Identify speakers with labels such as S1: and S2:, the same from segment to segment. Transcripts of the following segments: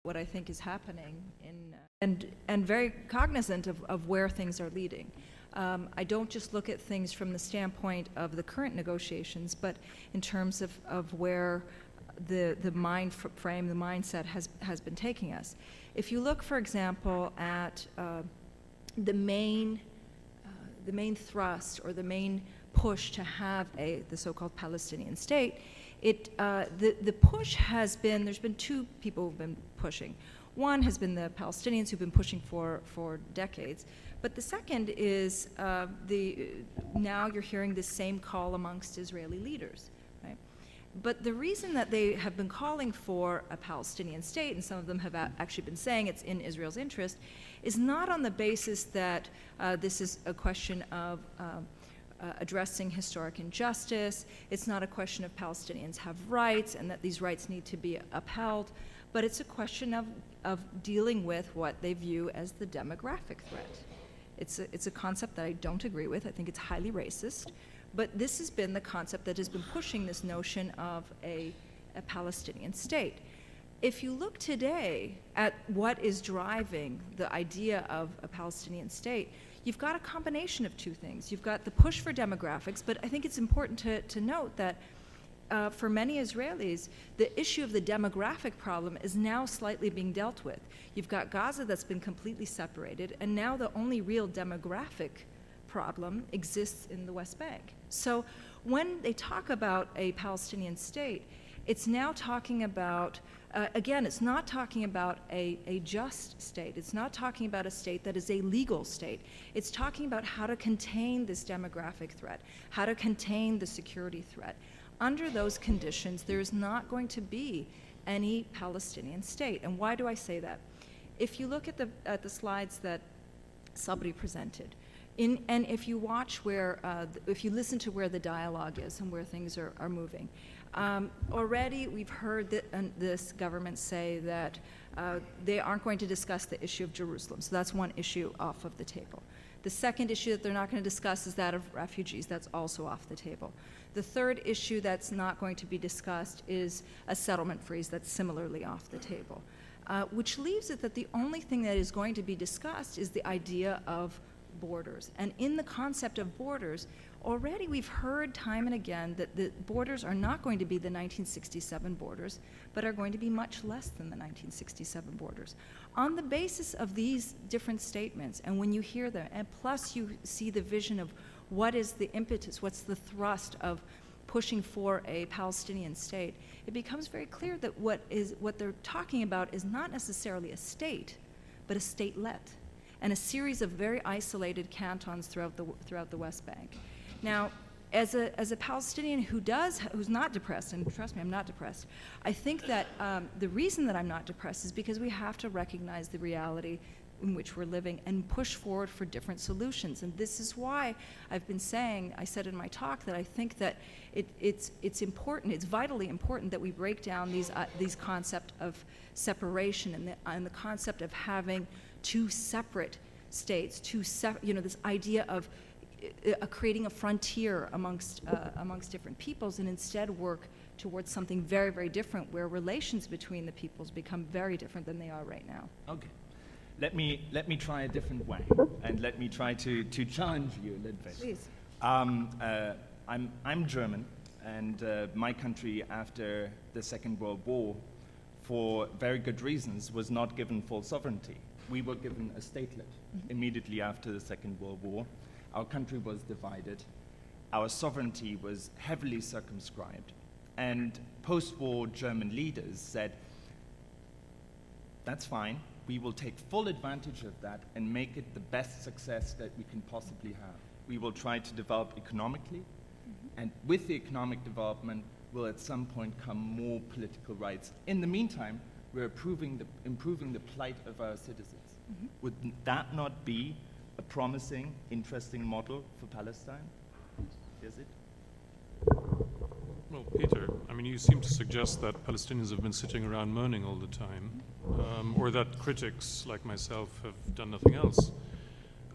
S1: what I think is happening and very cognizant of where things are leading. I don't just look at things from the standpoint of the current negotiations, but in terms of where the mind frame, the mindset has been taking us. If you look, for example, at the main thrust or the main push to have the so-called Palestinian state, the push has been, there's been two people who've been pushing. One has been the Palestinians who've been pushing for decades. But the second is now you're hearing this same call amongst Israeli leaders, right? But the reason that they have been calling for a Palestinian state, and some of them have actually been saying it's in Israel's interest, is not on the basis that this is a question of addressing historic injustice. It's not a question of Palestinians have rights and that these rights need to be upheld, but it's a question of dealing with what they view as the demographic threat. It's a concept that I don't agree with. I think it's highly racist, but this has been the concept that has been pushing this notion of a Palestinian state. If you look today at what is driving the idea of a Palestinian state, you've got a combination of two things. You've got the push for demographics, but I think it's important to note that for many Israelis, the issue of the demographic problem is now slightly being dealt with. You've got Gaza that's been completely separated, and now the only real demographic problem exists in the West Bank. So when they talk about a Palestinian state, it's now talking about, again, it's not talking about a just state. It's not talking about a state that is a legal state. It's talking about how to contain this demographic threat, how to contain the security threat. Under those conditions, there is not going to be any Palestinian state. And why do I say that? If you look at the slides that Sabri presented, and if you watch if you listen to where the dialogue is and where things are moving, already we've heard this government say that they aren't going to discuss the issue of Jerusalem. So that's one issue off of the table. The second issue that they're not going to discuss is that of refugees. That's also off the table. The third issue that's not going to be discussed is a settlement freeze. That's similarly off the table, which leaves it that the only thing that is going to be discussed is the idea of borders. And in the concept of borders, already we've heard time and again that the borders are not going to be the 1967 borders, but are going to be much less than the 1967 borders. On the basis of these different statements, and when you hear them, and plus you see the vision of what is the impetus, what's the thrust of pushing for a Palestinian state, it becomes very clear that what they're talking about is not necessarily a state, but a statelet, and a series of very isolated cantons throughout the West Bank. Now, as a Palestinian who's not depressed, and trust me, I'm not depressed, I think that the reason that I'm not depressed is because we have to recognize the reality in which we're living and push forward for different solutions. And this is why I've been saying, I said in my talk that I think that it's important, it's vitally important that we break down these concepts of separation and the concept of having two separate states, this idea of creating a frontier amongst different peoples, and instead work towards something very, very different, where relations between the peoples become very different than they are right now.
S2: Okay. Let me try a different way, and let me try to challenge you a little bit.
S1: Please.
S2: I'm German, and my country, after the Second World War, for very good reasons, was not given full sovereignty. We were given a statelet immediately after the Second World War. Our country was divided. Our sovereignty was heavily circumscribed. And post-war German leaders said, that's fine. We will take full advantage of that and make it the best success that we can possibly have. We will try to develop economically, and with the economic development will at some point come more political rights. In the meantime, we're improving the plight of our citizens. Would that not be a promising, interesting model for Palestine? Is it?
S3: Well, Peter, I mean, you seem to suggest that Palestinians have been sitting around moaning all the time, or that critics like myself have done nothing else.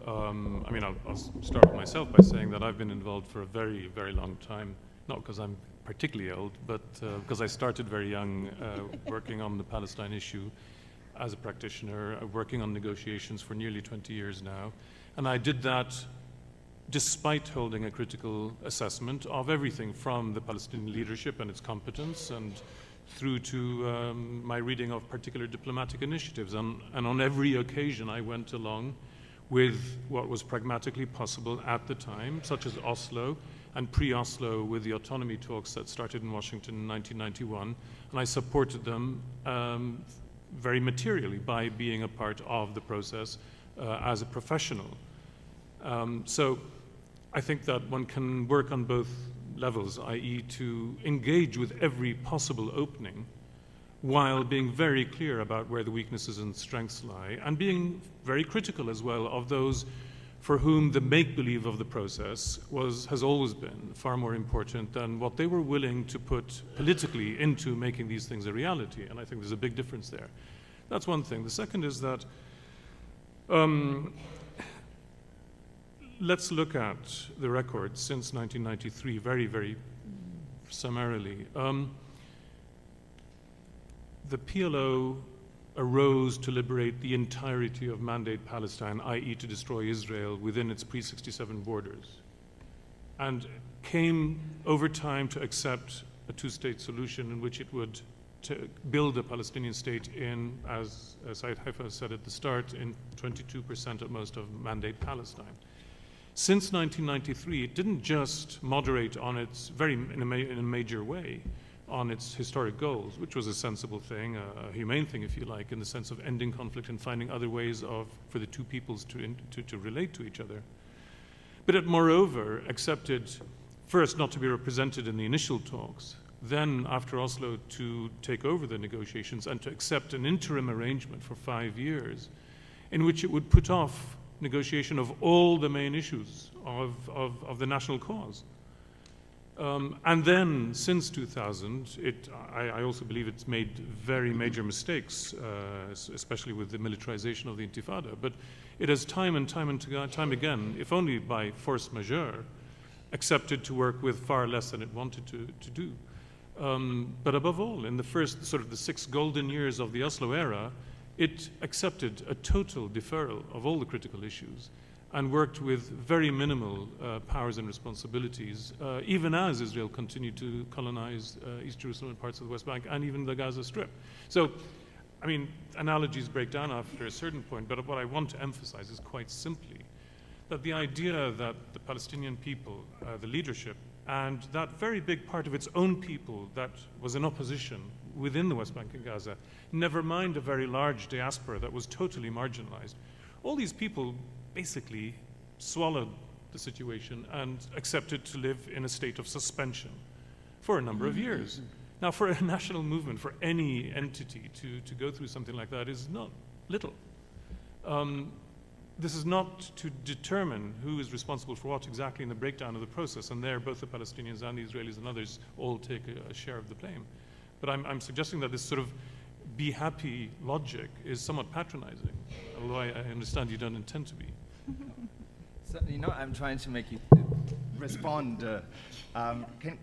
S3: I mean, I'll start with myself by saying that I've been involved for a very, very long time, not because I'm particularly old, but because I started very young working on the Palestine issue as a practitioner, working on negotiations for nearly 20 years now. And I did that despite holding a critical assessment of everything from the Palestinian leadership and its competence and through to my reading of particular diplomatic initiatives. And on every occasion I went along with what was pragmatically possible at the time, such as Oslo, and pre-Oslo with the autonomy talks that started in Washington in 1991. And I supported them very materially by being a part of the process as a professional. So I think that one can work on both levels, i.e. to engage with every possible opening while being very clear about where the weaknesses and strengths lie, and being very critical as well of those for whom the make-believe of the process has always been far more important than what they were willing to put politically into making these things a reality. And I think there's a big difference there. That's one thing. The second is that let's look at the record since 1993 very, very summarily. The PLO arose to liberate the entirety of Mandate Palestine, i.e. to destroy Israel within its pre-67 borders, and came over time to accept a two-state solution in which it would build a Palestinian state in, as Said Haifa said at the start, in 22% at most of Mandate Palestine. Since 1993, it didn't just moderate on its in a major way on its historic goals, which was a sensible thing, a humane thing, if you like, in the sense of ending conflict and finding other ways for the two peoples to relate to each other. But it moreover accepted, first, not to be represented in the initial talks, then after Oslo to take over the negotiations and to accept an interim arrangement for 5 years in which it would put off negotiation of all the main issues of the national cause. And then, since 2000, I also believe it's made very major mistakes, especially with the militarization of the Intifada. But it has time and time again, if only by force majeure, accepted to work with far less than it wanted to do. But above all, in the first sort of the 6 golden years of the Oslo era, it accepted a total deferral of all the critical issues and worked with very minimal powers and responsibilities, even as Israel continued to colonize East Jerusalem and parts of the West Bank and even the Gaza Strip. So, I mean, analogies break down after a certain point, but what I want to emphasize is quite simply that the idea that the Palestinian people, the leadership, and that very big part of its own people that was in opposition within the West Bank and Gaza, never mind a very large diaspora that was totally marginalized, all these people basically swallowed the situation and accepted to live in a state of suspension for a number of years. Now, for a national movement, for any entity to go through something like that is not little. This is not to determine who is responsible for what exactly in the breakdown of the process, and there both the Palestinians and the Israelis and others all take a share of the blame. But I'm suggesting that this sort of be happy logic is somewhat patronizing, although I understand you don't intend to be.
S2: So, you know, I'm trying to make you respond.